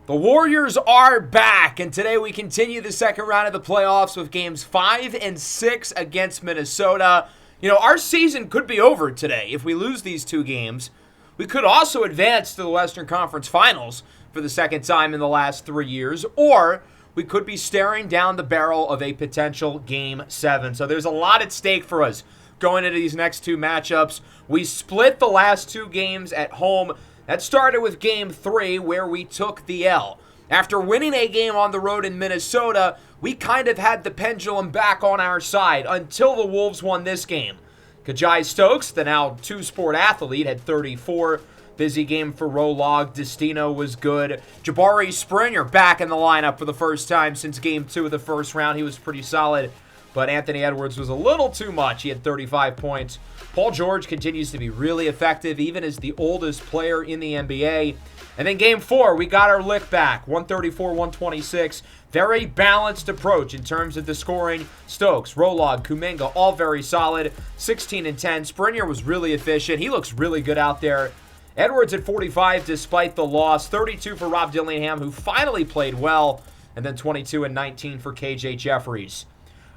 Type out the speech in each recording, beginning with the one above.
The Warriors are back, and today we continue the second round of the playoffs with games 5 and 6 against Minnesota. You know, our season could be over today if we lose these two games. We could also advance to the Western Conference Finals for the second time in the last 3 years, or we could be staring down the barrel of a potential Game 7. So there's a lot at stake for us going into these next two matchups. We split the last two games at home. That started with Game 3, where we took the L. After winning a game on the road in Minnesota, we kind of had the pendulum back on our side until the Wolves won this game. Kajai Stokes, the now two-sport athlete, had 34. Busy game for Rolog. Destino was good. Jabari Springer back in the lineup for the first time since Game 2 of the first round. He was pretty solid, but Anthony Edwards was a little too much. He had 35 points. Paul George continues to be really effective, even as the oldest player in the NBA. And then Game 4, we got our lick back, 134-126. Very balanced approach in terms of the scoring. Stokes, Rolog, Kuminga, all very solid. 16 and 10. Springer was really efficient. He looks really good out there. Edwards at 45 despite the loss. 32 for Rob Dillingham, who finally played well. And then 22 and 19 for KJ Jeffries.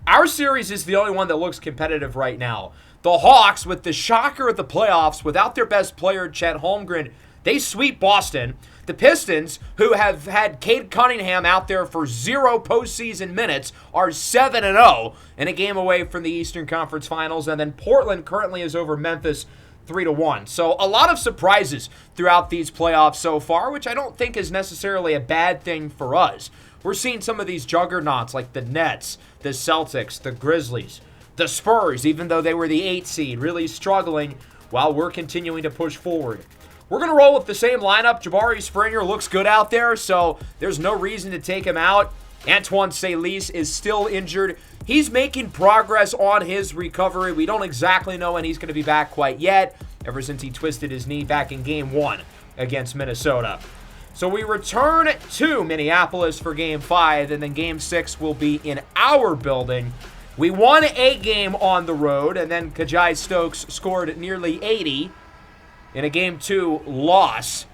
Our series is the only one that looks competitive right now. The Hawks, with the shocker of the playoffs, without their best player, Chet Holmgren, they sweep Boston. The Pistons, who have had Cade Cunningham out there for 0 postseason minutes, are 7-0 and a game away from the Eastern Conference Finals. And then Portland currently is over Memphis 3-1. So a lot of surprises throughout these playoffs so far, which I don't think is necessarily a bad thing for us. We're seeing some of these juggernauts like the Nets, the Celtics, the Grizzlies, the Spurs, even though they were the 8th seed, really struggling while we're continuing to push forward. We're going to roll with the same lineup. Jabari Springer looks good out there, so there's no reason to take him out. Antoine Salis is still injured. He's making progress on his recovery. We don't exactly know when he's going to be back quite yet, ever since he twisted his knee back in Game 1 against Minnesota. So we return to Minneapolis for Game 5, and then Game 6 will be in our building. We won a game on the road, and then Kajai Stokes scored nearly 80 in a Game 2 loss.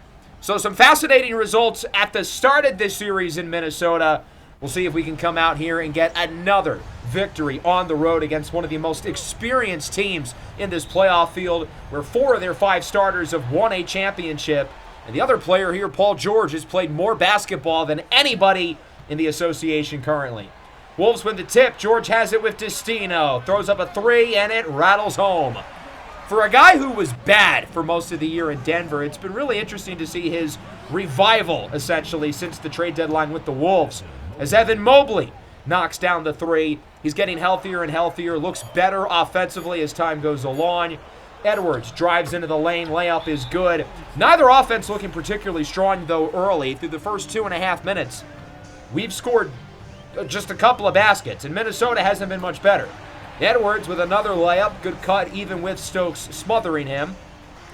So some fascinating results at the start of this series in Minnesota. We'll see if we can come out here and get another victory on the road against one of the most experienced teams in this playoff field, where 4 of their 5 starters have won a championship. And the other player here, Paul George, has played more basketball than anybody in the association currently. Wolves win the tip. George has it with Destino. Throws up a 3, and it rattles home. For a guy who was bad for most of the year in Denver, it's been really interesting to see his revival, essentially, since the trade deadline with the Wolves. As Evan Mobley knocks down the 3. He's getting healthier and healthier. Looks better offensively as time goes along. Edwards drives into the lane. Layup is good. Neither offense looking particularly strong, though, early. Through the first 2.5 minutes, we've scored just a couple of baskets, and Minnesota hasn't been much better. Edwards with another layup. Good cut, even with Stokes smothering him.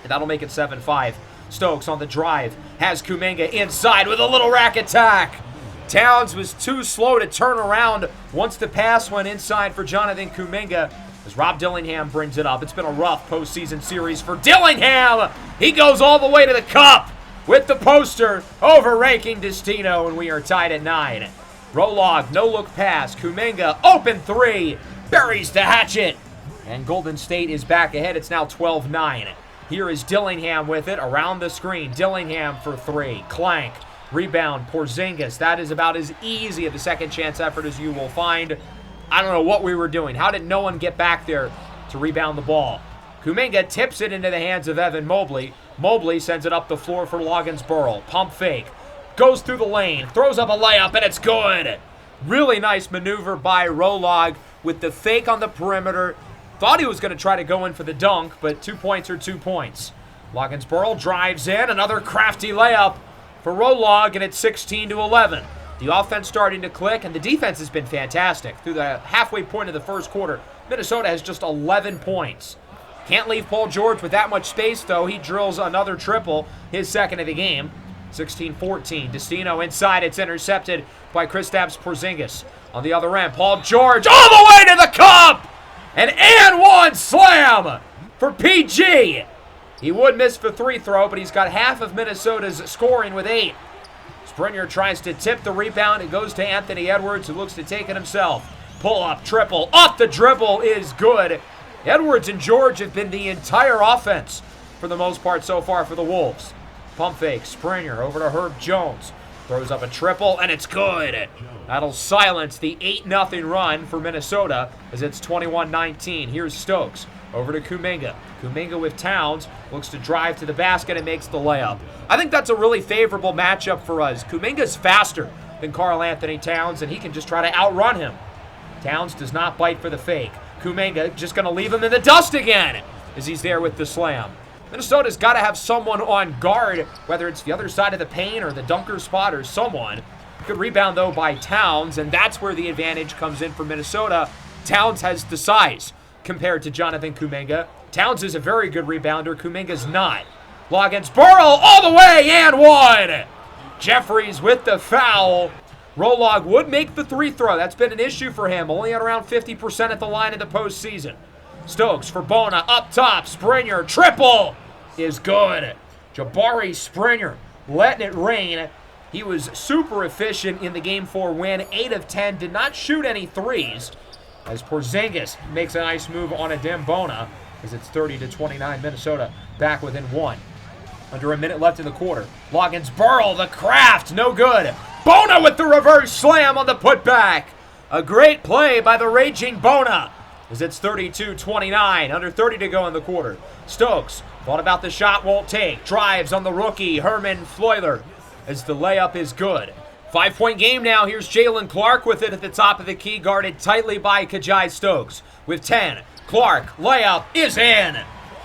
And that'll make it 7-5. Stokes on the drive. Has Kuminga inside with a little rack attack. Towns was too slow to turn around once the pass went inside for Jonathan Kuminga, as Rob Dillingham brings it up. It's been a rough postseason series for Dillingham. He goes all the way to the cup with the poster, overranking Destino, and we are tied at 9. Rolog, no-look pass. Kuminga, open 3. Buries the hatchet. And Golden State is back ahead. It's now 12-9. Here is Dillingham with it around the screen. Dillingham for 3. Clank. Rebound, Porzingis. That is about as easy of a second chance effort as you will find. I don't know what we were doing. How did no one get back there to rebound the ball? Kuminga tips it into the hands of Evan Mobley. Mobley sends it up the floor for Loggins-Burrell. Pump fake. Goes through the lane. Throws up a layup, and it's good. Really nice maneuver by Rolog with the fake on the perimeter. Thought he was going to try to go in for the dunk, but 2 points are 2 points. Loggins-Burrell drives in. Another crafty layup for Rolog, and it's 16-11. The offense starting to click, and the defense has been fantastic. Through the halfway point of the first quarter, Minnesota has just 11 points. Can't leave Paul George with that much space, though. He drills another triple, his second of the game. 16-14. Destino inside. It's intercepted by Kristaps Porzingis. On the other end, Paul George all the way to the cup! An one slam for PG. He would miss the free throw, but he's got half of Minnesota's scoring with 8. Springer tries to tip the rebound. It goes to Anthony Edwards, who looks to take it himself. Pull up, triple, off the dribble is good. Edwards and George have been the entire offense for the most part so far for the Wolves. Pump fake, Springer over to Herb Jones. Throws up a triple, and it's good. That'll silence the 8-0 run for Minnesota as it's 21-19. Here's Stokes over to Kuminga. Kuminga with Towns, looks to drive to the basket and makes the layup. I think that's a really favorable matchup for us. Kuminga's faster than Karl Anthony Towns, and he can just try to outrun him. Towns does not bite for the fake. Kuminga just going to leave him in the dust again as he's there with the slam. Minnesota's got to have someone on guard, whether it's the other side of the paint or the dunker spot or someone. Good rebound, though, by Towns, and that's where the advantage comes in for Minnesota. Towns has the size compared to Jonathan Kuminga. Towns is a very good rebounder. Kuminga's not. Law against Burrow all the way and one. Jeffries with the foul. Rolog would make the three throw. That's been an issue for him, only at around 50% at the line in the postseason. Stokes for Bona, up top, Springer, triple is good. Jabari Springer letting it rain. He was super efficient in the Game 4 win, 8 of 10, did not shoot any threes, as Porzingis makes a nice move on Adem Bona, as it's 30-29, Minnesota back within one. Under a minute left in the quarter. Loggins Burl, the craft, no good. Bona with the reverse slam on the putback. A great play by the raging Bona, as it's 32-29, under 30 to go in the quarter. Stokes thought about the shot, won't take. Drives on the rookie, Herman Fleuler, as the layup is good. 5-point game now. Here's Jalen Clark with it at the top of the key, guarded tightly by Kajai Stokes. With 10, Clark, layup is in.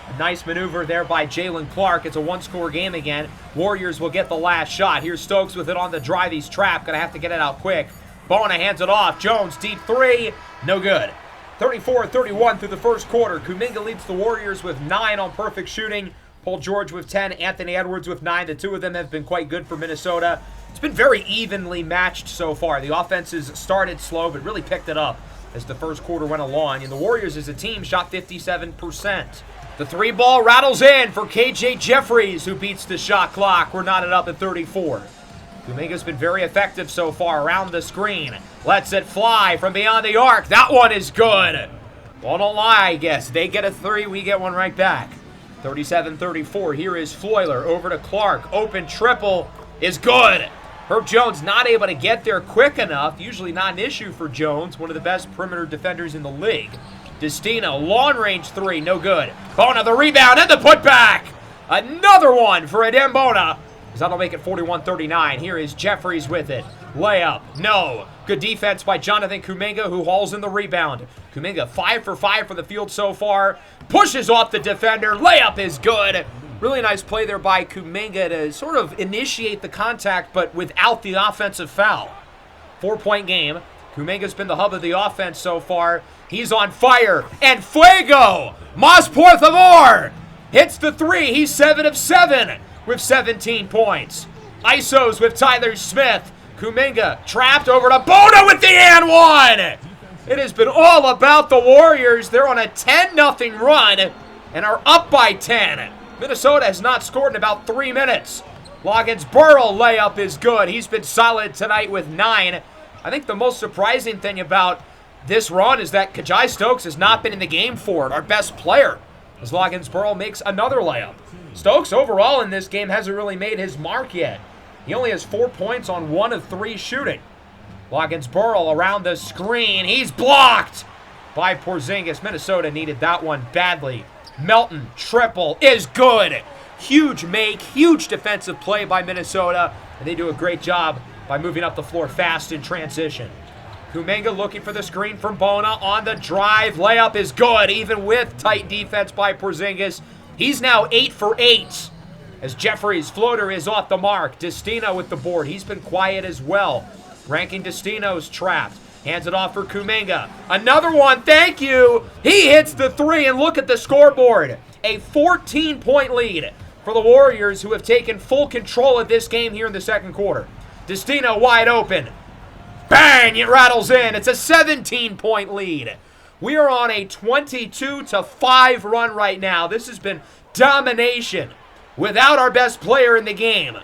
A nice maneuver there by Jalen Clark. It's a one-score game again. Warriors will get the last shot. Here's Stokes with it on the drive. He's trapped. Gonna have to get it out quick. Bona hands it off. Jones, deep three. No good. 34-31 through the first quarter. Kuminga leads the Warriors with 9 on perfect shooting. Paul George with 10. Anthony Edwards with 9. The two of them have been quite good for Minnesota. It's been very evenly matched so far. The offenses started slow, but really picked it up as the first quarter went along. And the Warriors as a team shot 57%. The three ball rattles in for KJ Jeffries, who beats the shot clock. We're knotted up at 34. Kuminga's been very effective so far around the screen. Lets it fly from beyond the arc. That one is good. Well, don't lie, I guess. They get a three, we get one right back. 37-34. Here is Fleuler over to Clark. Open triple is good. Herb Jones not able to get there quick enough. Usually not an issue for Jones, one of the best perimeter defenders in the league. Destino, long-range three, no good. Bona, the rebound, and the putback. Another one for Adem Bona, as that'll make it 41-39. Here is Jeffries with it. Layup, no. Good defense by Jonathan Kuminga, who hauls in the rebound. Kuminga 5 for 5 for the field so far. Pushes off the defender. Layup is good. Really nice play there by Kuminga to sort of initiate the contact, but without the offensive foul. 4-point game. Kuminga's been the hub of the offense so far. He's on fire. And Fuego! Mas por favor! Hits the three. He's 7 of 7 with 17 points. ISOs with Tyler Smith. Kuminga trapped over to Bona with the and one. It has been all about the Warriors. They're on a 10-0 run and are up by 10. Minnesota has not scored in about 3 minutes. Loggins Burrell layup is good. He's been solid tonight with 9. I think the most surprising thing about this run is that Kajai Stokes has not been in the game for it, our best player, as Loggins Burrell makes another layup. Stokes overall in this game hasn't really made his mark yet. He only has 4 points on 1 of 3 shooting. Loggins Burrell around the screen. He's blocked by Porzingis. Minnesota needed that one badly. Melton, triple is good. Huge make, huge defensive play by Minnesota, and they do a great job by moving up the floor fast in transition. Kuminga looking for the screen from Bona on the drive. Layup is good, even with tight defense by Porzingis. He's now 8 for 8. As Jeffries' floater is off the mark. Destino with the board. He's been quiet as well. Ranking Destino's trapped. Hands it off for Kuminga. Another one, thank you. He hits the three, and look at the scoreboard. A 14-point lead for the Warriors, who have taken full control of this game here in the second quarter. Destino wide open. Bang, it rattles in. It's a 17-point lead. We are on a 22-5 run right now. This has been domination without our best player in the game.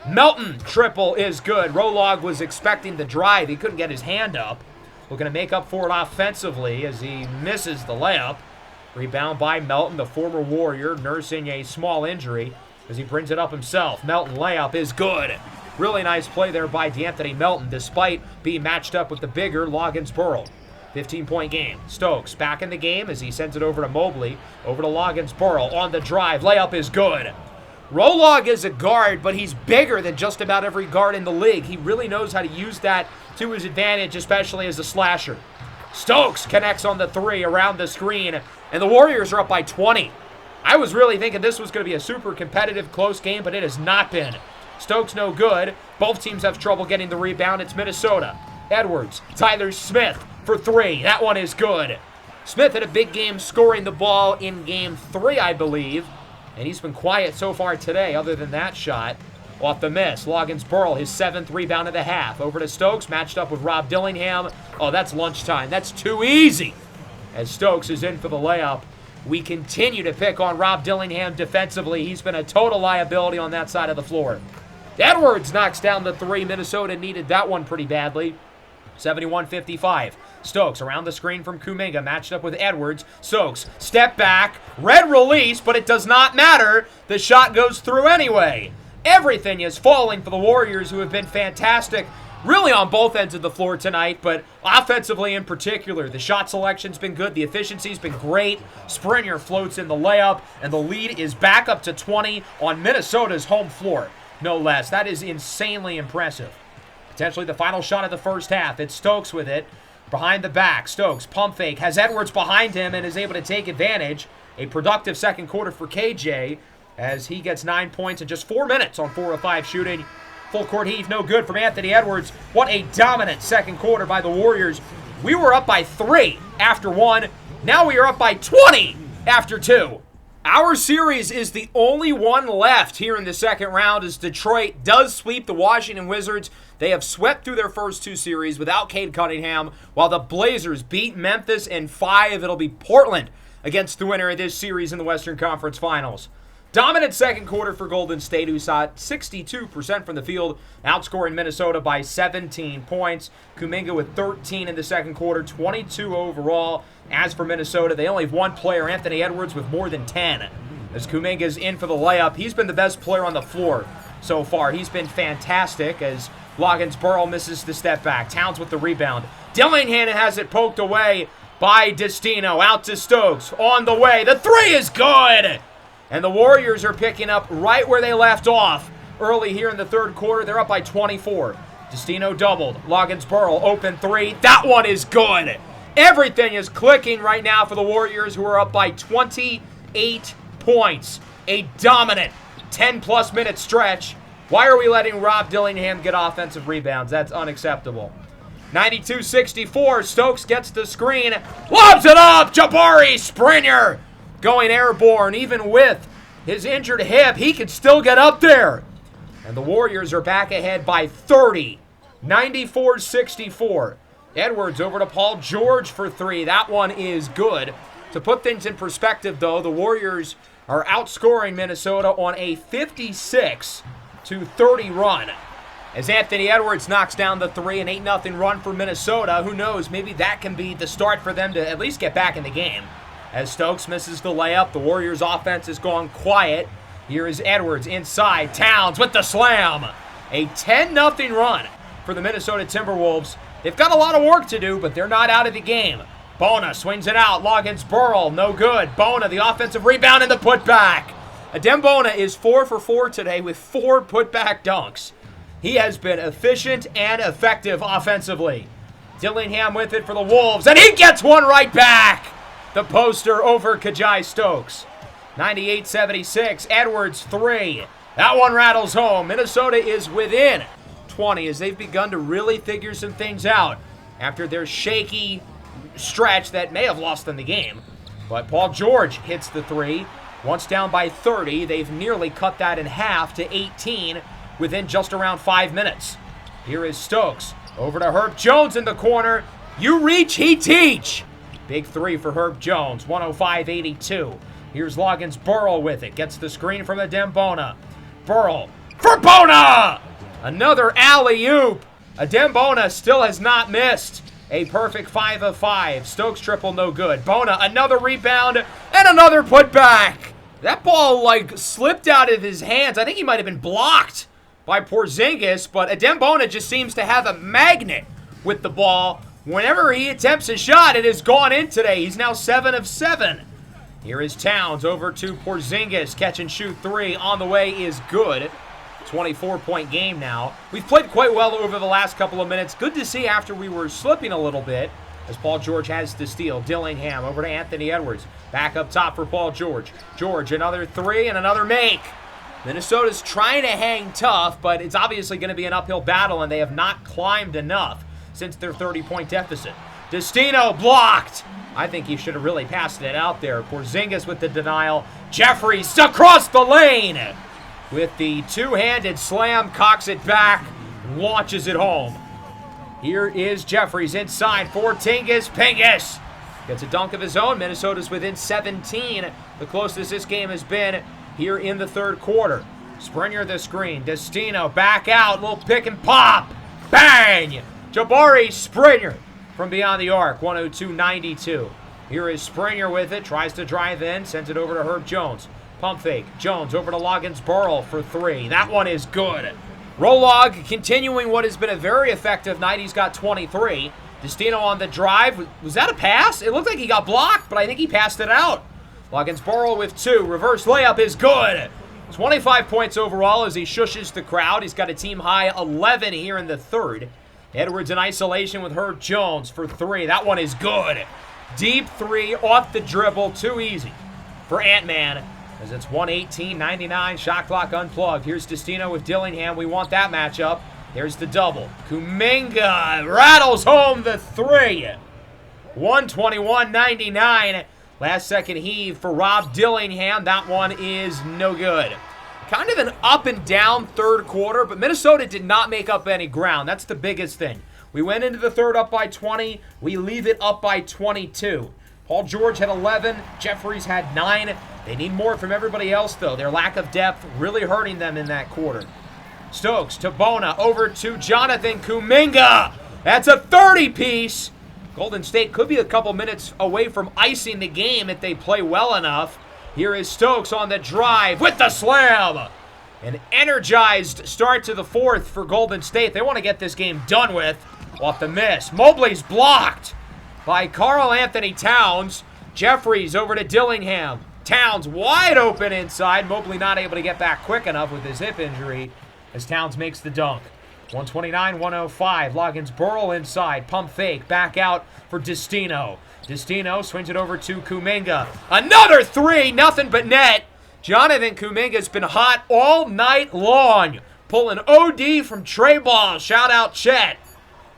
Melton triple is good. Rolog was expecting the drive. He couldn't get his hand up. Looking to make up for it offensively as he misses the layup. Rebound by Melton, the former Warrior, nursing a small injury as he brings it up himself. Melton layup is good. Really nice play there by D'Anthony Melton, despite being matched up with the bigger Loggins-Burrell. 15-point game. Stokes back in the game as he sends it over to Mobley. Over to Loggins-Burrell on the drive. Layup is good. Rolog is a guard, but he's bigger than just about every guard in the league. He really knows how to use that to his advantage, especially as a slasher. Stokes connects on the three around the screen, and the Warriors are up by 20. I was really thinking this was going to be a super competitive, close game, but it has not been. Stokes no good. Both teams have trouble getting the rebound. It's Minnesota. Edwards, Tyler Smith for three. That one is good. Smith had a big game scoring the ball in game 3, I believe, and he's been quiet so far today other than that shot. Off the miss, Loggins-Burrell, his 7th rebound of the half. Over to Stokes, matched up with Rob Dillingham. Oh, that's lunchtime. That's too easy. As Stokes is in for the layup. We continue to pick on Rob Dillingham defensively. He's been a total liability on that side of the floor. Edwards knocks down the three. Minnesota needed that one pretty badly. 71-55. Stokes around the screen from Kuminga, matched up with Edwards. Stokes, step back, red release, but it does not matter. The shot goes through anyway. Everything is falling for the Warriors, who have been fantastic really on both ends of the floor tonight, but offensively in particular. The shot selection's been good. The efficiency's been great. Springer floats in the layup, and the lead is back up to 20 on Minnesota's home floor. No less. That is insanely impressive. Potentially the final shot of the first half. It's Stokes with it. Behind the back. Stokes, pump fake, has Edwards behind him and is able to take advantage. A productive second quarter for KJ as he gets 9 points in just 4 minutes on 4 of 5 shooting. Full court heave, no good from Anthony Edwards. What a dominant second quarter by the Warriors. We were up by 3 after 1. Now we are up by 20 after 2. Our series is the only one left here in the second round as Detroit does sweep the Washington Wizards. They have swept through their first 2 series without Cade Cunningham, while the Blazers beat Memphis in 5. It'll be Portland against the winner of this series in the Western Conference Finals. Dominant second quarter for Golden State, who shot 62% from the field, outscoring Minnesota by 17 points. Kuminga with 13 in the second quarter, 22 overall. As for Minnesota, they only have one player, Anthony Edwards, with more than 10. As Kuminga's in for the layup, he's been the best player on the floor so far. He's been fantastic as Loggins-Burrell misses the step back. Towns with the rebound. Dillingham has it poked away by Destino. Out to Stokes. On the way. The three is good! And the Warriors are picking up right where they left off early here in the third quarter. They're up by 24. Destino doubled. Loggins-Burrell, open three. That one is good. Everything is clicking right now for the Warriors, who are up by 28 points. A dominant 10-plus minute stretch. Why are we letting Rob Dillingham get offensive rebounds? That's unacceptable. 92-64. Stokes gets the screen. Lobs it up. Jabari Springer going airborne. Even with his injured hip, he can still get up there. And the Warriors are back ahead by 30. 94-64. Edwards over to Paul George for 3. That one is good. To put things in perspective, though, the Warriors are outscoring Minnesota on a 56-30 run. As Anthony Edwards knocks down the 3, an 8-0 run for Minnesota. Who knows, maybe that can be the start for them to at least get back in the game. As Stokes misses the layup, the Warriors' offense has gone quiet. Here is Edwards inside. Towns with the slam. A 10-0 run for the Minnesota Timberwolves. They've got a lot of work to do, but they're not out of the game. Bona swings it out. Loggins-Burrell, no good. Bona, the offensive rebound and the putback. Adem Bona is 4 for 4 today with 4 putback dunks. He has been efficient and effective offensively. Dillingham with it for the Wolves, and he gets one right back. The poster over Kajai Stokes. 98-76. Edwards 3. That one rattles home. Minnesota is within 20 as they've begun to really figure some things out after their shaky stretch that may have lost them the game. But Paul George hits the 3. Once down by 30, they've nearly cut that in half to 18 within just around 5 minutes. Here is Stokes. Over to Herb Jones in the corner. You reach, he teach. Big 3 for Herb Jones, 105-82. Here's Loggins-Burrell with it. Gets the screen from Adem Bona. Burrell for Bona! Another alley-oop. Adembona still has not missed. A perfect 5 of 5. Stokes triple no good. Bona, another rebound and another putback. That ball, slipped out of his hands. I think he might have been blocked by Porzingis, but Adembona just seems to have a magnet with the ball. Whenever he attempts a shot, it has gone in today. He's now 7 of 7. Here is Towns over to Porzingis. Catch and shoot 3 on the way is good. 24-point game now. We've played quite well over the last couple of minutes. Good to see after we were slipping a little bit as Paul George has the steal. Dillingham over to Anthony Edwards. Back up top for Paul George. George, another 3 and another make. Minnesota's trying to hang tough, but it's obviously going to be an uphill battle, and they have not climbed enough since their 30-point deficit. Destino blocked. I think he should have really passed it out there. Porzingis with the denial. Jeffries across the lane with the two-handed slam, cocks it back, launches it home. Here is Jeffries inside for Tingus. Pingus gets a dunk of his own. Minnesota's within 17. The closest this game has been here in the third quarter. Springer the screen. Destino back out. Little pick and pop. Bang! Jabari Springer from beyond the arc. 102-92. Here is Springer with it. Tries to drive in. Sends it over to Herb Jones. Pump fake. Jones over to Loggins-Burrell for 3. That one is good. Rolog continuing what has been a very effective night. He's got 23. Destino on the drive. Was that a pass? It looked like he got blocked, but I think he passed it out. Loggins-Burrell with 2. Reverse layup is good. 25 points overall as he shushes the crowd. He's got a team high 11 here in the third. Edwards in isolation with Herb Jones for 3. That one is good. Deep 3 off the dribble. Too easy for Ant-Man as it's 118-99. Shot clock unplugged. Here's Destino with Dillingham. We want that matchup. There's the double. Kuminga rattles home the 3. 121-99. Last second heave for Rob Dillingham. That one is no good. Kind of an up and down third quarter, but Minnesota did not make up any ground. That's the biggest thing. We went into the third up by 20. We leave it up by 22. Paul George had 11. Jeffries had 9. They need more from everybody else, though. Their lack of depth really hurting them in that quarter. Stokes to Bona, over to Jonathan Kuminga. That's a 30-piece. Golden State could be a couple minutes away from icing the game if they play well enough. Here is Stokes on the drive with the slam. An energized start to the fourth for Golden State. They want to get this game done with. Off the miss. Mobley's blocked by Karl Anthony Towns. Jeffries over to Dillingham. Towns wide open inside. Mobley not able to get back quick enough with his hip injury as Towns makes the dunk. 129-105. Loggins-Burrell inside. Pump fake. Back out for Destino. Destino swings it over to Kuminga. Another 3. Nothing but net. Jonathan Kuminga's been hot all night long. Pulling OD from Trey Ball. Shout out Chet.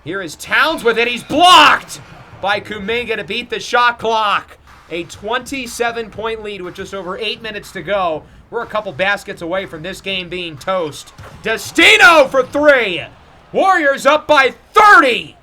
Here is Towns with it. He's blocked by Kuminga to beat the shot clock. A 27-point lead with just over 8 minutes to go. We're a couple baskets away from this game being toast. Destino for 3. Warriors up by 30.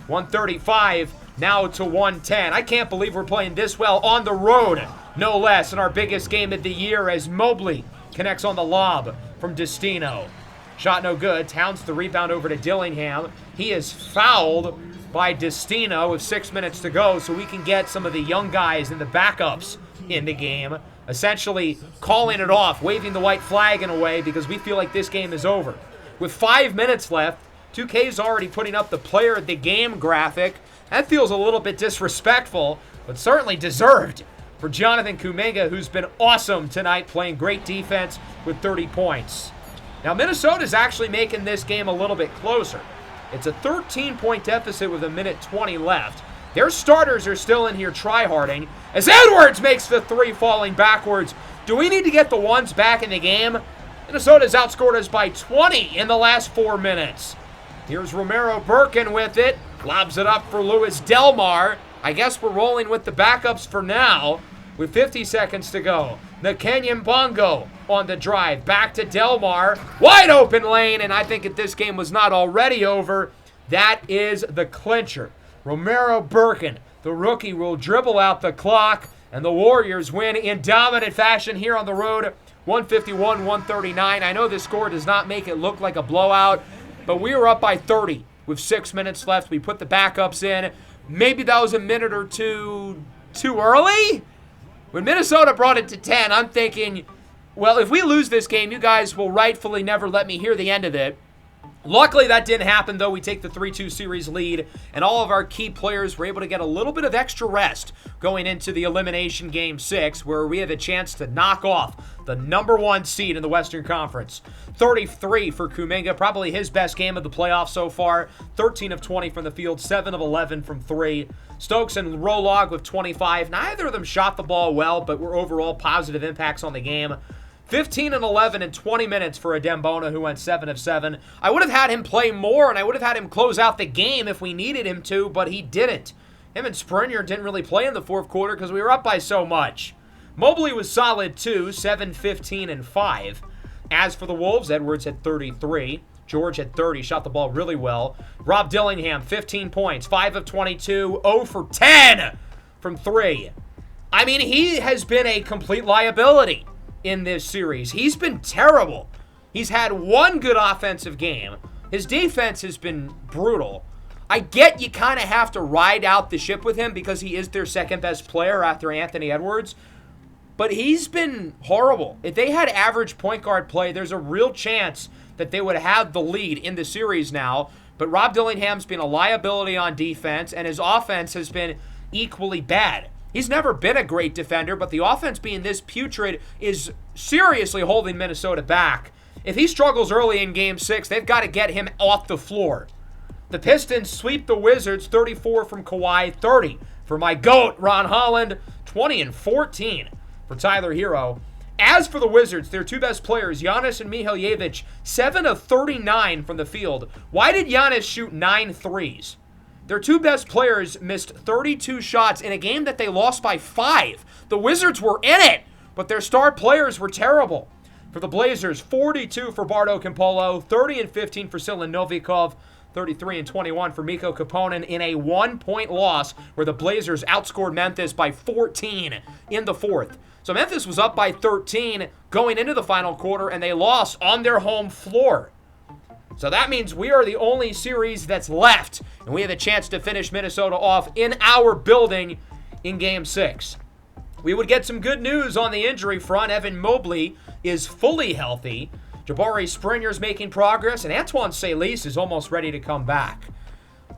135 now to 110. I can't believe we're playing this well on the road. No less in our biggest game of the year as Mobley connects on the lob from Destino. Shot no good. Towns the rebound over to Dillingham. He is fouled by Destino with 6 minutes to go, so we can get some of the young guys and the backups in the game, essentially calling it off, waving the white flag in a way because we feel like this game is over. With 5 minutes left, 2K's already putting up the player of the game graphic. That feels a little bit disrespectful, but certainly deserved for Jonathan Kuminga, who's been awesome tonight, playing great defense with 30 points. Now, Minnesota's actually making this game a little bit closer. It's a 13-point deficit with 1:20 left. Their starters are still in here tryharding as Edwards makes the 3 falling backwards. Do we need to get the ones back in the game? Minnesota's outscored us by 20 in the last 4 minutes. Here's Romero Birkin with it. Lobs it up for Louis Delmar. I guess we're rolling with the backups for now with 50 seconds to go. The Kenyan Bongo on the drive. Back to Delmar. Wide open lane, and I think if this game was not already over, that is the clincher. Romero Birkin, the rookie, will dribble out the clock, and the Warriors win in dominant fashion here on the road, 151-139. I know this score does not make it look like a blowout, but we were up by 30 with 6 minutes left. We put the backups in. Maybe that was a minute or two too early? When Minnesota brought it to 10, I'm thinking, well, if we lose this game, you guys will rightfully never let me hear the end of it. Luckily, that didn't happen, though. We take the 3-2 series lead, and all of our key players were able to get a little bit of extra rest going into the elimination game 6, where we have a chance to knock off the number 1 seed in the Western Conference. 33 for Kuminga, probably his best game of the playoffs so far. 13 of 20 from the field, 7 of 11 from 3. Stokes and Rolog with 25. Neither of them shot the ball well, but were overall positive impacts on the game. 15 and 11 in 20 minutes for Adembona, who went 7 of 7. I would have had him play more, and I would have had him close out the game if we needed him to, but he didn't. Him and Springer didn't really play in the fourth quarter because we were up by so much. Mobley was solid too, 7, 15, and 5. As for the Wolves, Edwards had 33. George had 30, shot the ball really well. Rob Dillingham, 15 points, 5 of 22, 0 for 10 from 3. I mean, he has been a complete liability in this series. He's been terrible. He's had one good offensive game. His defense has been brutal. I get you kind of have to ride out the ship with him because he is their second best player after Anthony Edwards, but he's been horrible. If they had average point guard play, there's a real chance that they would have the lead in the series now, but Rob Dillingham's been a liability on defense, and his offense has been equally bad. He's never been a great defender, but the offense being this putrid is seriously holding Minnesota back. If he struggles early in Game 6, they've got to get him off the floor. The Pistons sweep the Wizards, 34 from Kawhi, 30 for my GOAT, Ron Holland, 20 and 14 for Tyler Hero. As for the Wizards, their two best players, Giannis and Mihajlovic, 7 of 39 from the field. Why did Giannis shoot 9 threes? Their two best players missed 32 shots in a game that they lost by 5. The Wizards were in it, but their star players were terrible. For the Blazers, 42 for Bardo Campolo, 30 and 15 for Silan Novikov, 33 and 21 for Mikko Kaponen in a 1-point loss where the Blazers outscored Memphis by 14 in the fourth. So Memphis was up by 13 going into the final quarter, and they lost on their home floor. So that means we are the only series that's left, and we have a chance to finish Minnesota off in our building in Game 6. We would get some good news on the injury front. Evan Mobley is fully healthy. Jabari Springer's making progress, and Antoine Salis is almost ready to come back.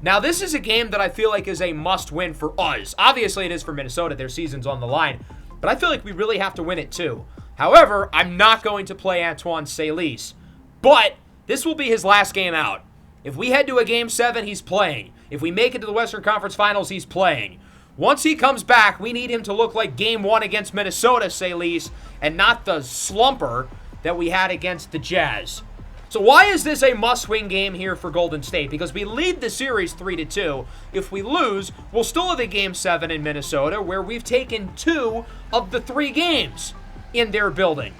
Now, this is a game that I feel like is a must-win for us. Obviously, it is for Minnesota. Their season's on the line. But I feel like we really have to win it, too. However, I'm not going to play Antoine Salis. But this will be his last game out. If we head to a Game 7, he's playing. If we make it to the Western Conference Finals, he's playing. Once he comes back, we need him to look like Game 1 against Minnesota, Salis, and not the slumper that we had against the Jazz. So why is this a must-win game here for Golden State? Because we lead the series 3-2. If we lose, we'll still have a Game 7 in Minnesota where we've taken 2 of the 3 games in their building.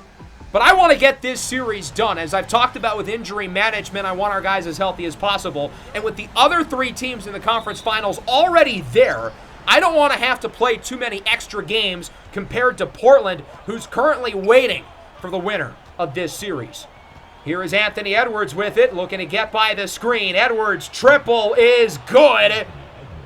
But I want to get this series done. As I've talked about with injury management, I want our guys as healthy as possible. And with the other 3 teams in the conference finals already there, I don't want to have to play too many extra games compared to Portland, who's currently waiting for the winner of this series. Here is Anthony Edwards with it, looking to get by the screen. Edwards' triple is good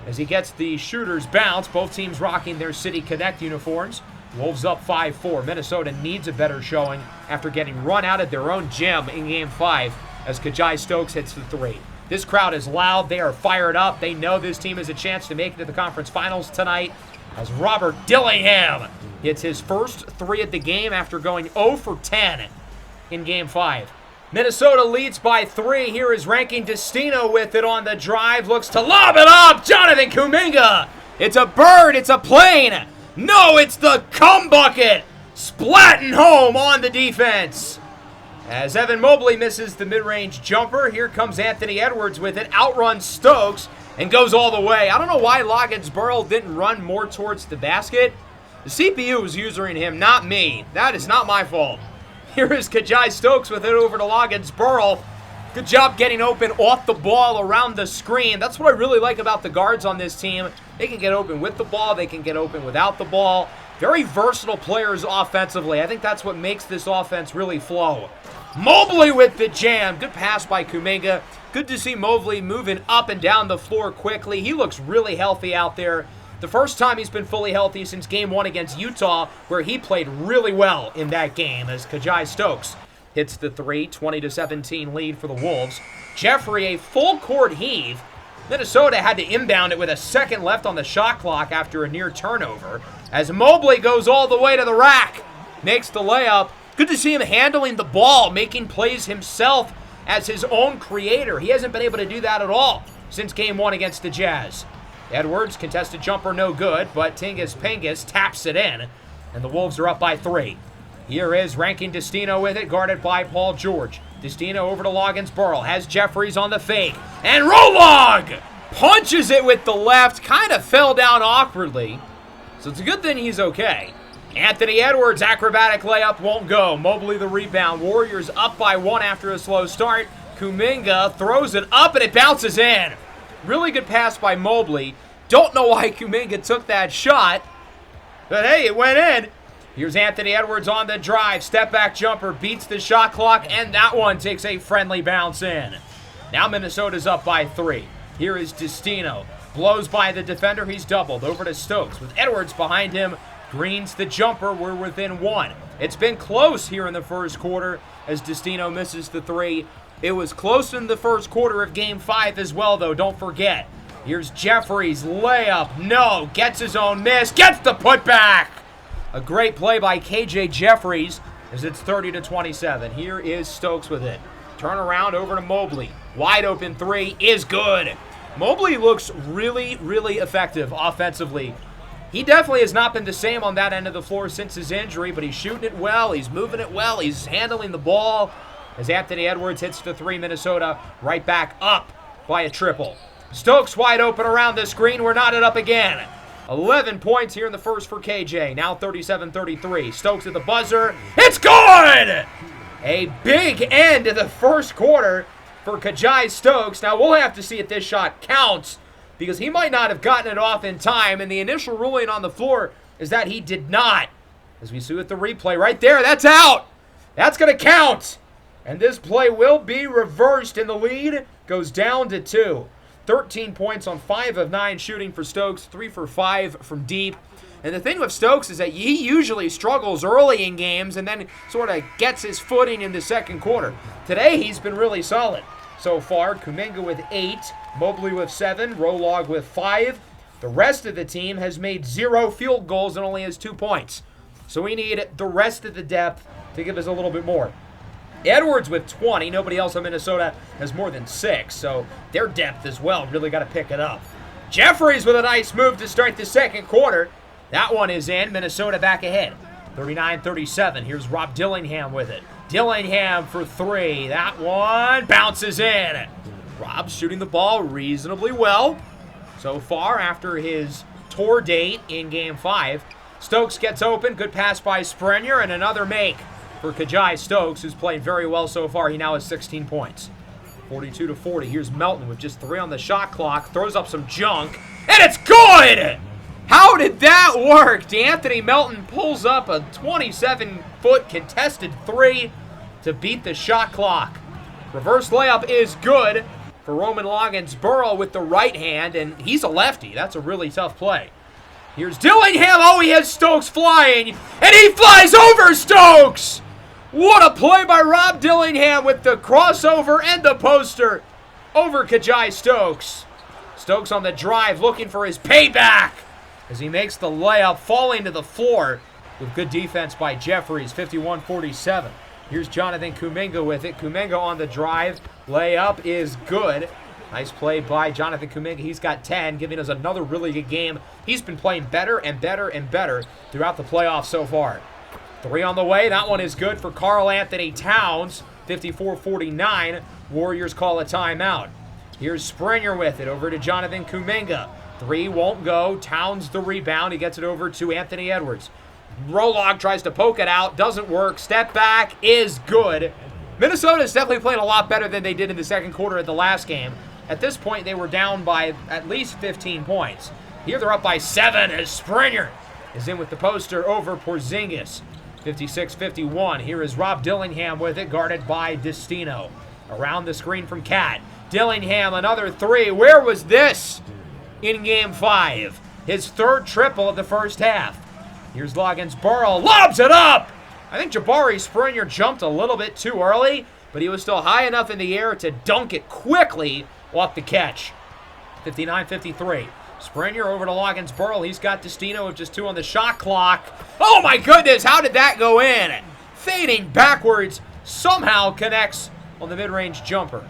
as he gets the shooter's bounce. Both teams rocking their City Connect uniforms. Wolves up 5-4. Minnesota needs a better showing after getting run out of their own gym in Game 5 as Kajai Stokes hits the 3. This crowd is loud. They are fired up. They know this team has a chance to make it to the conference finals tonight as Robert Dillingham hits his first 3 of the game after going 0 for 10 in Game 5. Minnesota leads by 3. Here is Rankin Destino with it on the drive. Looks to lob it up. Jonathan Kuminga. It's a bird. It's a plane. No, it's the cum bucket. Splatting home on the defense. As Evan Mobley misses the mid-range jumper, here comes Anthony Edwards with it. Outruns Stokes and goes all the way. I don't know why Loggins-Burrell didn't run more towards the basket. The CPU was using him, not me. That is not my fault. Here is Kajai Stokes with it over to Loggins-Burrell. Good job getting open off the ball around the screen. That's what I really like about the guards on this team. They can get open with the ball. They can get open without the ball. Very versatile players offensively. I think that's what makes this offense really flow. Mobley with the jam. Good pass by Kuminga. Good to see Mobley moving up and down the floor quickly. He looks really healthy out there. The first time he's been fully healthy since Game 1 against Utah, where he played really well in that game as Kajai Stokes hits the three. 20-17 lead for the Wolves. Jeffrey, a full court heave. Minnesota had to inbound it with a second left on the shot clock after a near turnover, as Mobley goes all the way to the rack. Makes the layup. Good to see him handling the ball, making plays himself as his own creator. He hasn't been able to do that at all since Game 1 against the Jazz. Edwards, contested jumper, no good, but Tingus Pengus taps it in, and the Wolves are up by 3. Here is Rankin Destino with it, guarded by Paul George. Destino over to Loggins-Burrell, has Jeffries on the fake, and Rolog punches it with the left, kind of fell down awkwardly, so it's a good thing he's okay. Anthony Edwards, acrobatic layup, won't go. Mobley the rebound. Warriors up by 1 after a slow start. Kuminga throws it up, and it bounces in. Really good pass by Mobley. Don't know why Kuminga took that shot, but hey, it went in. Here's Anthony Edwards on the drive. Step back jumper beats the shot clock, and that one takes a friendly bounce in. Now Minnesota's up by 3. Here is Destino. Blows by the defender. He's doubled. Over to Stokes with Edwards behind him. Greens the jumper. We're within 1. It's been close here in the first quarter as Destino misses the 3. It was close in the first quarter of Game 5 as well, though. Don't forget. Here's Jeffries. Layup. No. Gets his own miss. Gets the putback. A great play by KJ Jeffries as it's 30-27. Here is Stokes with it. Turn around over to Mobley. Wide open 3 is good. Mobley looks really, really effective offensively. He definitely has not been the same on that end of the floor since his injury, but he's shooting it well. He's moving it well. He's handling the ball. As Anthony Edwards hits the 3, Minnesota right back up by a triple. Stokes wide open around the screen. We're knotted up again. 11 points here in the first for KJ. Now 37-33. Stokes at the buzzer. It's good! A big end to the first quarter for Kajai Stokes. Now we'll have to see if this shot counts because he might not have gotten it off in time, and the initial ruling on the floor is that he did not. As we see with the replay right there, that's out. That's going to count. And this play will be reversed, and the lead goes down to 2. 13 points on 5 of 9 shooting for Stokes, 3 for 5 from deep. And the thing with Stokes is that he usually struggles early in games and then sort of gets his footing in the second quarter. Today, he's been really solid so far. Kuminga with 8, Mobley with 7, Rolog with 5. The rest of the team has made 0 field goals and only has 2 points. So we need the rest of the depth to give us a little bit more. Edwards with 20. Nobody else in Minnesota has more than 6, so their depth as well really got to pick it up. Jeffries with a nice move to start the second quarter. That one is in. Minnesota back ahead. 39-37. Here's Rob Dillingham with it. Dillingham for 3. That one bounces in. Rob's shooting the ball reasonably well so far after his tour date in Game 5. Stokes gets open. Good pass by Springer, and another make for Kajai Stokes, who's played very well so far. He now has 16 points. 42-40. Here's Melton with just 3 on the shot clock. Throws up some junk, and it's good! How did that work? D'Anthony Melton pulls up a 27-foot contested 3 to beat the shot clock. Reverse layup is good for Roman Loggins-Burrell with the right hand, and he's a lefty. That's a really tough play. Here's Dillingham. Oh, he has Stokes flying, and he flies over Stokes! What a play by Rob Dillingham with the crossover and the poster over Kajai Stokes. Stokes on the drive looking for his payback as he makes the layup, falling to the floor with good defense by Jeffries, 51-47. Here's Jonathan Kuminga with it. Kuminga on the drive. Layup is good. Nice play by Jonathan Kuminga. He's got 10, giving us another really good game. He's been playing better and better and better throughout the playoffs so far. 3 on the way. That one is good for Karl Anthony Towns. 54-49. Warriors call a timeout. Here's Springer with it. Over to Jonathan Kuminga. 3 won't go. Towns the rebound. He gets it over to Anthony Edwards. Rolog tries to poke it out. Doesn't work. Step back is good. Minnesota is definitely playing a lot better than they did in the second quarter of the last game. At this point, they were down by at least 15 points. Here they're up by 7 as Springer is in with the poster over Porzingis. 56-51. Here is Rob Dillingham with it, guarded by Destino. Around the screen from Cat. Dillingham, another three. Where was this in Game 5? His third triple of the first half. Here's Loggins-Burrell. Lobs it up! I think Jabari Springer jumped a little bit too early, but he was still high enough in the air to dunk it quickly off the catch. 59-53. Springer over to Loggins-Burrell. He's got Destino with just 2 on the shot clock. Oh my goodness, how did that go in? Fading backwards, somehow connects on the mid-range jumper.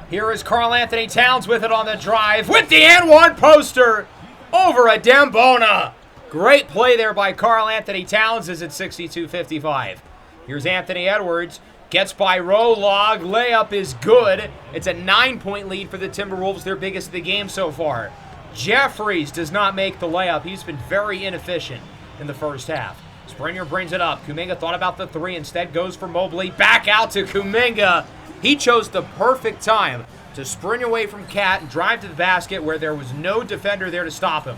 Here is Karl-Anthony Towns with it on the drive, with the and-one poster over a Dembona. Great play there by Karl-Anthony Towns as it's 62-55. Here's Anthony Edwards. Gets by Rolog. Layup is good. It's a 9-point lead for the Timberwolves, their biggest of the game so far. Jeffries does not make the layup. He's been very inefficient in the first half. Springer brings it up. Kuminga thought about the three. Instead goes for Mobley. Back out to Kuminga. He chose the perfect time to sprint away from Cat and drive to the basket where there was no defender there to stop him.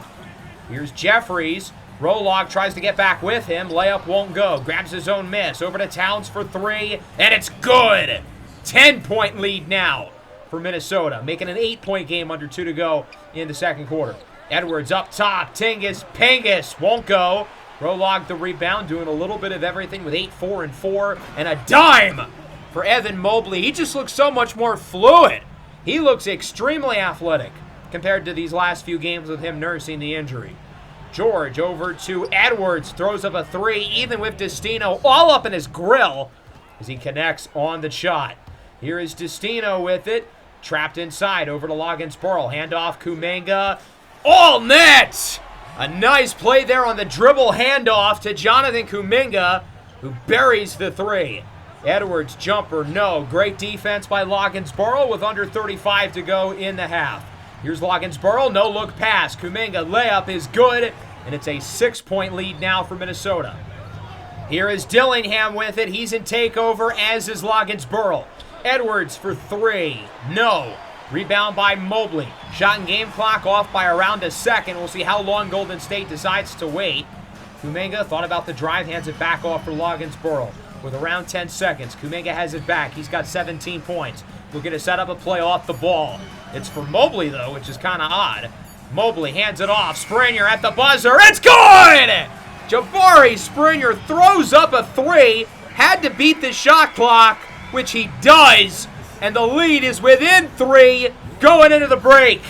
Here's Jeffries. Rolog tries to get back with him. Layup won't go. Grabs his own miss. Over to Towns for three. And it's good. 10-point lead now for Minnesota. Making an 8-point game under 2 to go in the second quarter. Edwards up top. Pingus won't go. Rolog the rebound. Doing a little bit of everything with 8, 4, and 4. And a dime for Evan Mobley. He just looks so much more fluid. He looks extremely athletic compared to these last few games with him nursing the injury. George over to Edwards, throws up a three, even with Destino all up in his grill as he connects on the shot. Here is Destino with it, trapped inside, over to Loggins-Burrell, handoff Kuminga, all net! A nice play there on the dribble handoff to Jonathan Kuminga, who buries the three. Edwards jumper, no. Great defense by Loggins-Burrell with under 35 to go in the half. Here's Loggins-Burrell, no look pass. Kuminga layup is good, and it's a 6-point lead now for Minnesota. Here is Dillingham with it. He's in takeover, as is Loggins-Burrell. Edwards for three, no. Rebound by Mobley. Shot and game clock off by around a second. We'll see how long Golden State decides to wait. Kuminga thought about the drive, hands it back off for Loggins-Burrell. With around 10 seconds, Kuminga has it back. He's got 17 points. We're going to set up a play off the ball. It's for Mobley, though, which is kind of odd. Mobley hands it off. Springer at the buzzer. It's good! Jabari Springer throws up a three. Had to beat the shot clock, which he does. And the lead is within 3 going into the break.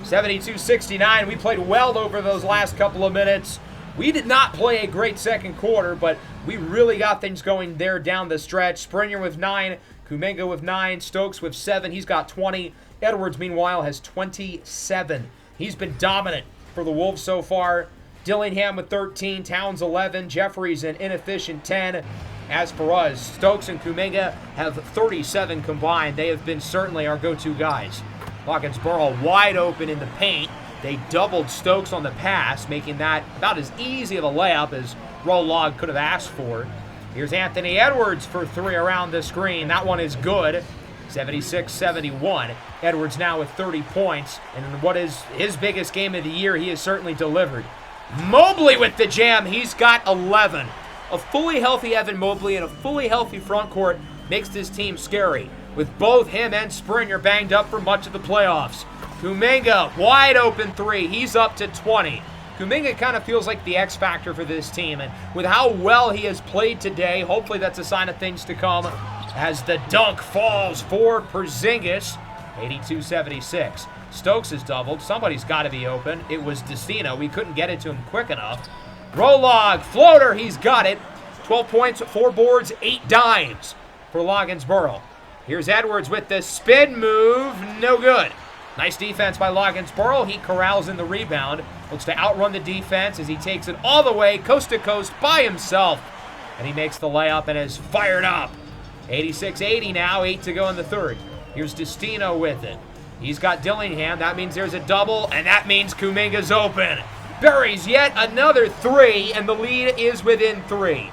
72-69. We played well over those last couple of minutes. We did not play a great second quarter, but we really got things going there down the stretch. Springer with 9, Kuminga with 9, Stokes with 7. He's got 20. Edwards, meanwhile, has 27. He's been dominant for the Wolves so far. Dillingham with 13, Towns 11, Jeffries an inefficient 10. As for us, Stokes and Kuminga have 37 combined. They have been certainly our go-to guys. Loggins-Burrell wide open in the paint. They doubled Stokes on the pass, making that about as easy of a layup as Rolog could have asked for. Here's Anthony Edwards for three around the screen. That one is good. 76-71. Edwards now with 30 points. And in what is his biggest game of the year, he has certainly delivered. Mobley with the jam. He's got 11. A fully healthy Evan Mobley and a fully healthy front court makes this team scary, with both him and Springer banged up for much of the playoffs. Kuminga, wide open three. He's up to 20. Kuminga kind of feels like the X factor for this team, and with how well he has played today, hopefully that's a sign of things to come as the dunk falls for Porzingis. 82-76. Stokes has doubled. Somebody's got to be open. It was Destino. We couldn't get it to him quick enough. Rolog, floater, he's got it. 12 points, 4 boards, 8 dimes for Loggins-Burrell. Here's Edwards with the spin move. No good. Nice defense by Loggins-Burrell. He corrals in the rebound. Looks to outrun the defense as he takes it all the way coast to coast by himself. And he makes the layup and is fired up. 86-80 now, 8 to go in the third. Here's Destino with it. He's got Dillingham. That means there's a double, and that means Kuminga's open. Buries yet another three, and the lead is within 3.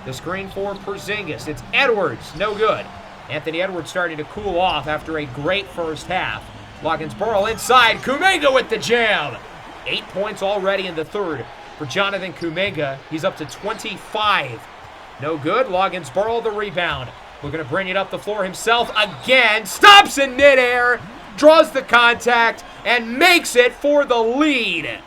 The screen for Porzingis. It's Edwards. No good. Anthony Edwards starting to cool off after a great first half. Loggins-Burrell inside. Kuminga with the jam. 8 points already in the third for Jonathan Kuminga. He's up to 25. No good. Loggins-Burl the rebound. Looking to bring it up the floor himself again. Stops in midair. Draws the contact and makes it for the lead.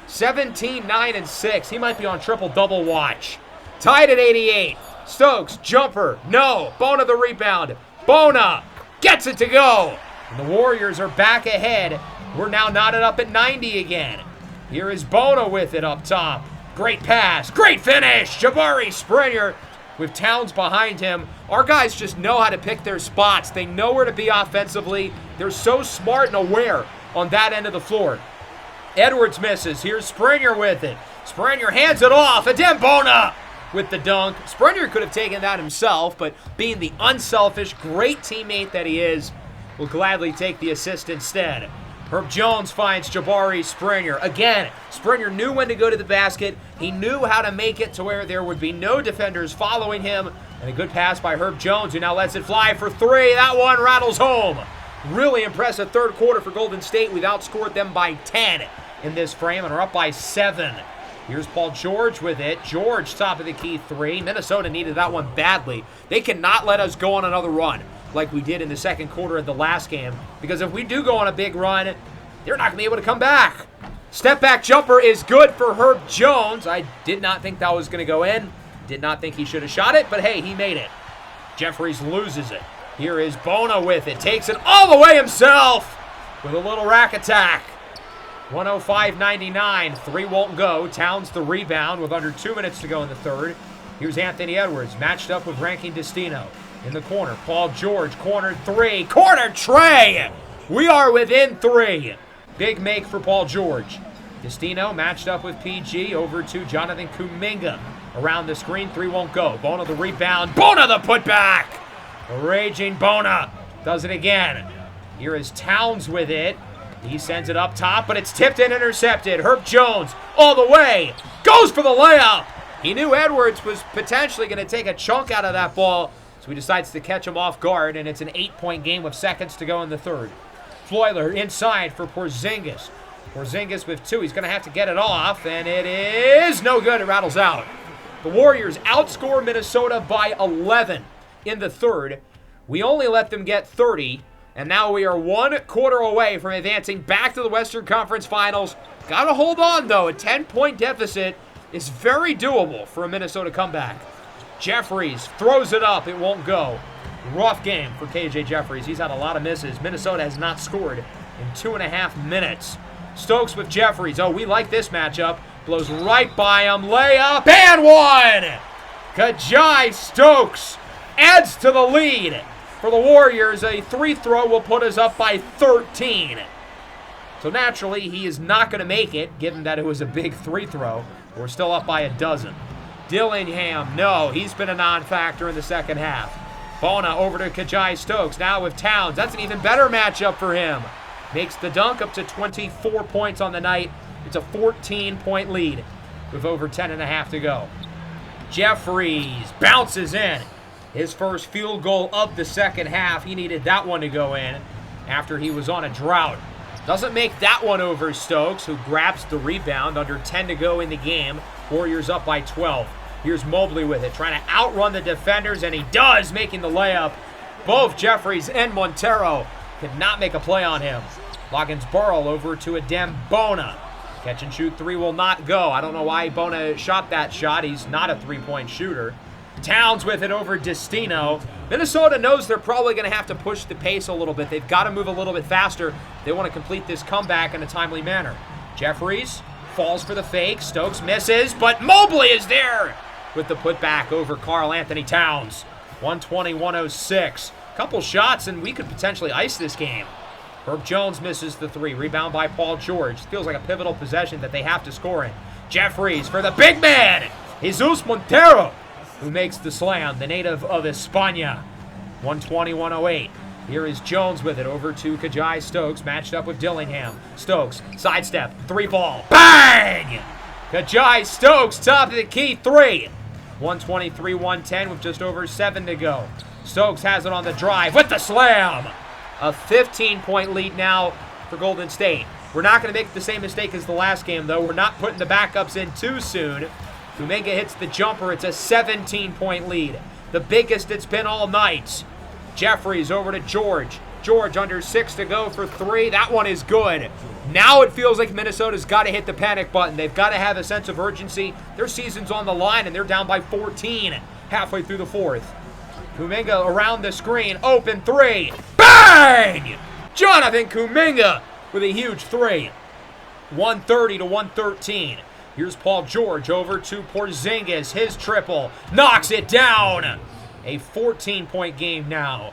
17, 9, and 6. He might be on triple-double watch. Tied at 88. Stokes, jumper. No. Bona the rebound. Bona gets it to go. And the Warriors are back ahead. We're now knotted up at 90 again. Here is Bona with it up top. Great pass. Great finish. Jabari Springer with Towns behind him. Our guys just know how to pick their spots. They know where to be offensively. They're so smart and aware on that end of the floor. Edwards misses. Here's Springer with it. Springer hands it off. Adem Bona with the dunk. Springer could have taken that himself, but being the unselfish, great teammate that he is, will gladly take the assist instead. Herb Jones finds Jabari Springer. Again, Springer knew when to go to the basket. He knew how to make it to where there would be no defenders following him. And a good pass by Herb Jones, who now lets it fly for three. That one rattles home. Really impressive third quarter for Golden State. We've outscored them by 10 in this frame and are up by 7. Here's Paul George with it. George, top of the key three. Minnesota needed that one badly. They cannot let us go on another run like we did in the second quarter of the last game, because if we do go on a big run, they're not going to be able to come back. Step back jumper is good for Herb Jones. I did not think that was going to go in. Did not think he should have shot it, but hey, he made it. Jeffries loses it. Here is Bona with it. Takes it all the way himself with a little rack attack. 105-99. Three won't go. Towns the rebound with under 2 minutes to go in the third. Here's Anthony Edwards matched up with Rankin Destino. In the corner, Paul George, corner three. Corner tray! We are within 3. Big make for Paul George. Destino matched up with PG over to Jonathan Kuminga. Around the screen, 3 won't go. Bona the rebound. Bona the putback! Raging Bona does it again. Here is Towns with it. He sends it up top, but it's tipped and intercepted. Herb Jones all the way. Goes for the layup. He knew Edwards was potentially going to take a chunk out of that ball, so he decides to catch him off guard, and it's an 8-point game with seconds to go in the third. Floyler inside for Porzingis. Porzingis with 2. He's going to have to get it off, and it is no good. It rattles out. The Warriors outscore Minnesota by 11 in the third. We only let them get 30, and now we are 1 quarter away from advancing back to the Western Conference Finals. Got to hold on, though. A 10-point deficit is very doable for a Minnesota comeback. Jeffries throws it up. It won't go. Rough game for KJ Jeffries. He's had a lot of misses. Minnesota has not scored in 2.5 minutes. Stokes with Jeffries. Oh, we like this matchup. Blows right by him. Layup and one! Kajai Stokes adds to the lead for the Warriors. A 3-throw will put us up by 13. So naturally, he is not going to make it, given that it was a big 3-throw. We're still up by 12. Dillingham, no, he's been a non-factor in the second half. Bona over to Kajai Stokes, now with Towns. That's an even better matchup for him. Makes the dunk up to 24 points on the night. It's a 14-point lead with over 10.5 to go. Jeffries bounces in. His first field goal of the second half. He needed that one to go in after he was on a drought. Doesn't make that one over Stokes, who grabs the rebound. Under 10 to go in the game. Warriors up by 12. Here's Mobley with it, trying to outrun the defenders, and he does, making the layup. Both Jeffries and Montero could not make a play on him. Loggins-Burl over to Adem Bona. Catch and shoot 3 will not go. I don't know why Bona shot that shot. He's not a 3-point shooter. Towns with it over Destino. Minnesota knows they're probably going to have to push the pace a little bit. They've got to move a little bit faster. They want to complete this comeback in a timely manner. Jeffries falls for the fake. Stokes misses, but Mobley is there with the putback over Karl Anthony Towns. 120-106. Couple shots, and we could potentially ice this game. Herb Jones misses the 3. Rebound by Paul George. Feels like a pivotal possession that they have to score in. Jeffries for the big man, Jesus Montero, who makes the slam, the native of España. 120-108. Here is Jones with it over to Kajai Stokes, matched up with Dillingham. Stokes, sidestep, 3-ball, bang! Kajai Stokes, top of the key, 3. 123-110 with just over 7 to go. Stokes has it on the drive with the slam. A 15-point lead now for Golden State. We're not going to make the same mistake as the last game, though. We're not putting the backups in too soon. Kuminga hits the jumper. It's a 17-point lead, the biggest it's been all night. Jeffries over to George. George under 6 to go for 3. That one is good. Now it feels like Minnesota's got to hit the panic button. They've got to have a sense of urgency. Their season's on the line, and they're down by 14 halfway through the fourth. Kuminga around the screen. Open 3. Bang! Jonathan Kuminga with a huge 3. 130 to 113. Here's Paul George over to Porzingis. His triple. Knocks it down. A 14-point game now.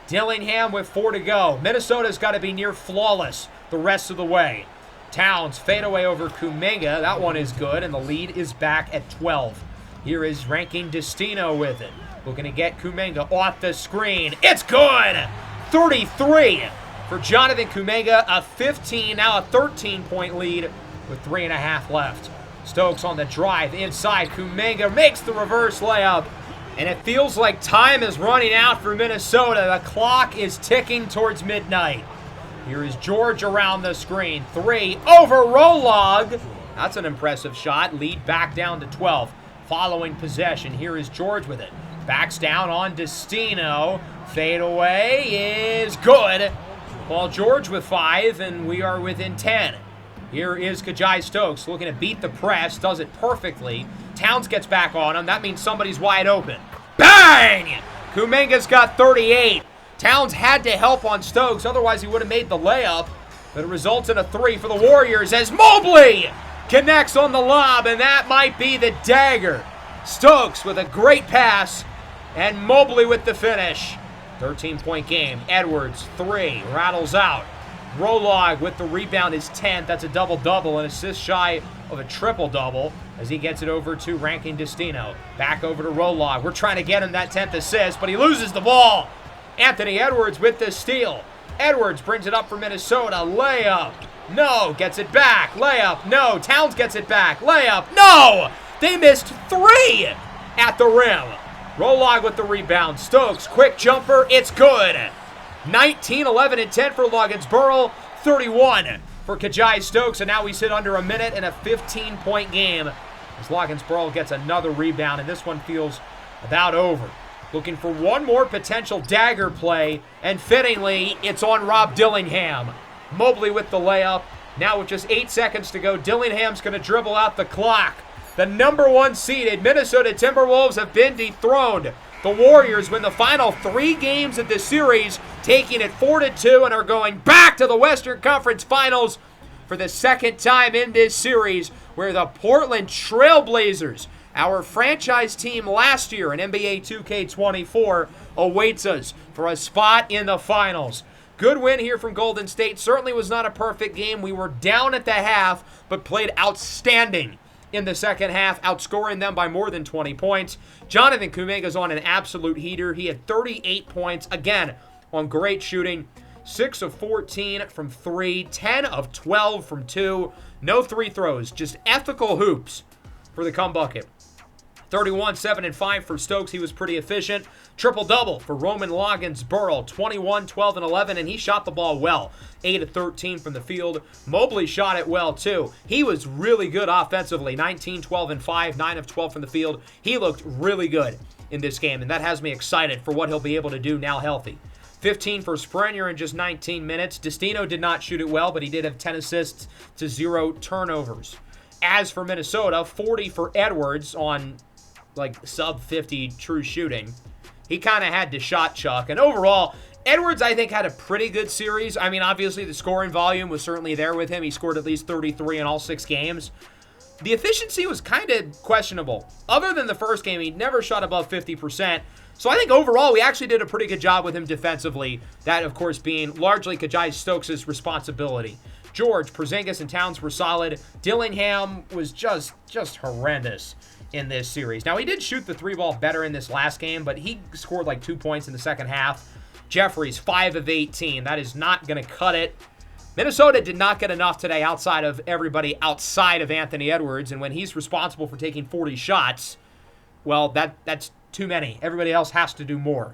Dillingham with 4 to go. Minnesota's got to be near flawless the rest of the way. Towns fadeaway over Kuminga. That one is good, and the lead is back at 12. Here is Rankin Destino with it. Looking to get Kuminga off the screen. It's good! 33 for Jonathan Kuminga. A 15, now a 13-point lead with 3.5 left. Stokes on the drive inside. Kuminga makes the reverse layup. And it feels like time is running out for Minnesota. The clock is ticking towards midnight. Here is George around the screen. 3 over Rolog. That's an impressive shot. Lead back down to 12. Following possession. Here is George with it. Backs down on Destino. Fade away is good. Paul George with 5, and we are within 10. Here is Kajai Stokes looking to beat the press. Does it perfectly. Towns gets back on him. That means somebody's wide open. Bang! Kuminga's got 38. Towns had to help on Stokes, otherwise he would have made the layup. But it results in a 3 for the Warriors as Mobley connects on the lob, and that might be the dagger. Stokes with a great pass, and Mobley with the finish. 13-point game. Edwards, 3, rattles out. Rolog with the rebound is 10th. That's a double-double, an assist shy of a triple-double as he gets it over to Rankin Destino. Back over to Rolog. We're trying to get him that 10th assist, but he loses the ball. Anthony Edwards with the steal. Edwards brings it up for Minnesota. Layup. No. Gets it back. Layup. No. Towns gets it back. Layup. No. They missed 3 at the rim. Rolog with the rebound. Stokes, quick jumper. It's good. 19, 11, and 10 for Logansporo. 31 for Kajai Stokes. And now we sit under a minute in a 15-point game as Logansporo gets another rebound. And this one feels about over. Looking for one more potential dagger play. And fittingly, it's on Rob Dillingham. Mobley with the layup. Now with just 8 seconds to go, Dillingham's going to dribble out the clock. The number 1 seeded Minnesota Timberwolves have been dethroned. The Warriors win the final 3 games of the series, taking it 4-2, and are going back to the Western Conference Finals for the second time in this series, where the Portland Trailblazers, our franchise team last year in NBA 2K24, awaits us for a spot in the finals. Good win here from Golden State. Certainly was not a perfect game. We were down at the half, but played outstanding in the second half, outscoring them by more than 20 points. Jonathan Kuminga's on an absolute heater. He had 38 points, again, on great shooting. 6 of 14 from 3, 10 of 12 from 2. No free throws, just ethical hoops for the come bucket. 31, 7, and 5 for Stokes. He was pretty efficient. Triple-double for Roman Logansporo. 21, 12, and 11, and he shot the ball well. 8 of 13 from the field. Mobley shot it well, too. He was really good offensively. 19, 12, and 5, 9 of 12 from the field. He looked really good in this game, and that has me excited for what he'll be able to do now healthy. 15 for Springer in just 19 minutes. Destino did not shoot it well, but he did have 10 assists to 0 turnovers. As for Minnesota, 40 for Edwards on sub-50 true shooting. He kind of had to shot chuck. And overall, Edwards, I think, had a pretty good series. I mean, obviously, the scoring volume was certainly there with him. He scored at least 33 in all 6 games. The efficiency was kind of questionable. Other than the first game, he never shot above 50%. So I think overall, we actually did a pretty good job with him defensively. That, of course, being largely Kajai Stokes' responsibility. George, Porzingis, and Towns were solid. Dillingham was just horrendous in this series. Now, he did shoot the 3-ball better in this last game, but he scored 2 points in the second half. Jeffries, 5 of 18. That is not going to cut it. Minnesota did not get enough today outside of everybody outside of Anthony Edwards, and when he's responsible for taking 40 shots, well, that's too many. Everybody else has to do more.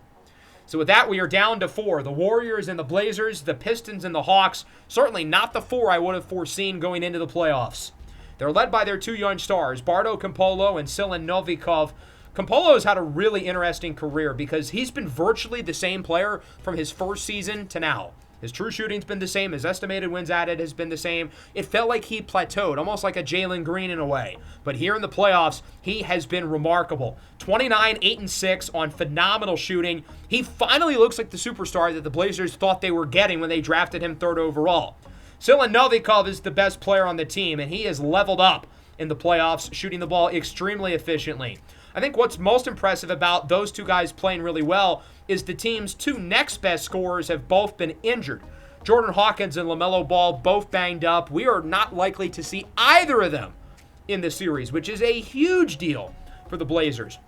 So with that, we are down to 4. The Warriors and the Blazers, the Pistons and the Hawks. Certainly not the 4 I would have foreseen going into the playoffs. They're led by their 2 young stars, Bardo Campolo and Silan Novikov. Campolo has had a really interesting career because he's been virtually the same player from his first season to now. His true shooting's been the same. His estimated wins added has been the same. It felt like he plateaued, almost like a Jalen Green in a way. But here in the playoffs, he has been remarkable. 29, 8, and 6 on phenomenal shooting. He finally looks like the superstar that the Blazers thought they were getting when they drafted him 3rd overall. Silan Novikov is the best player on the team, and he has leveled up in the playoffs, shooting the ball extremely efficiently. I think what's most impressive about those 2 guys playing really well is the team's 2 next best scorers have both been injured. Jordan Hawkins and LaMelo Ball both banged up. We are not likely to see either of them in the series, which is a huge deal for the Blazers.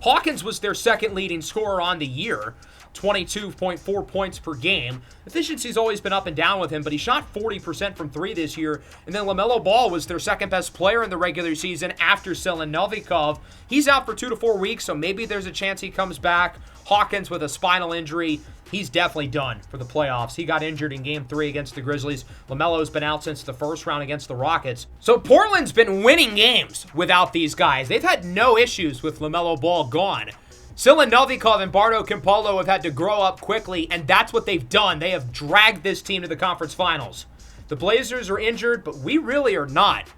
Hawkins was their 2nd leading scorer on the year, 22.4 points per game. Efficiency's always been up and down with him, but he shot 40% from 3 this year. And then LaMelo Ball was their 2nd best player in the regular season after Silan Novikov. He's out for 2 to 4 weeks, so maybe there's a chance he comes back. Hawkins with a spinal injury, he's definitely done for the playoffs. He got injured in Game 3 against the Grizzlies. LaMelo's been out since the first round against the Rockets. So Portland's been winning games without these guys. They've had no issues with LaMelo Ball gone. Silan Novikov and Bardo Campolo have had to grow up quickly, and that's what they've done. They have dragged this team to the conference finals. The Blazers are injured, but we really are not.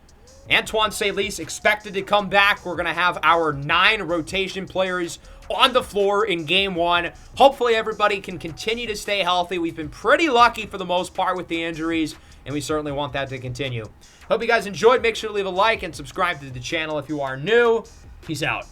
Antoine Salis expected to come back. We're going to have our 9 rotation players on the floor in Game 1. Hopefully everybody can continue to stay healthy. We've been pretty lucky for the most part with the injuries, and we certainly want that to continue. Hope you guys enjoyed. Make sure to leave a like and subscribe to the channel if you are new. Peace out.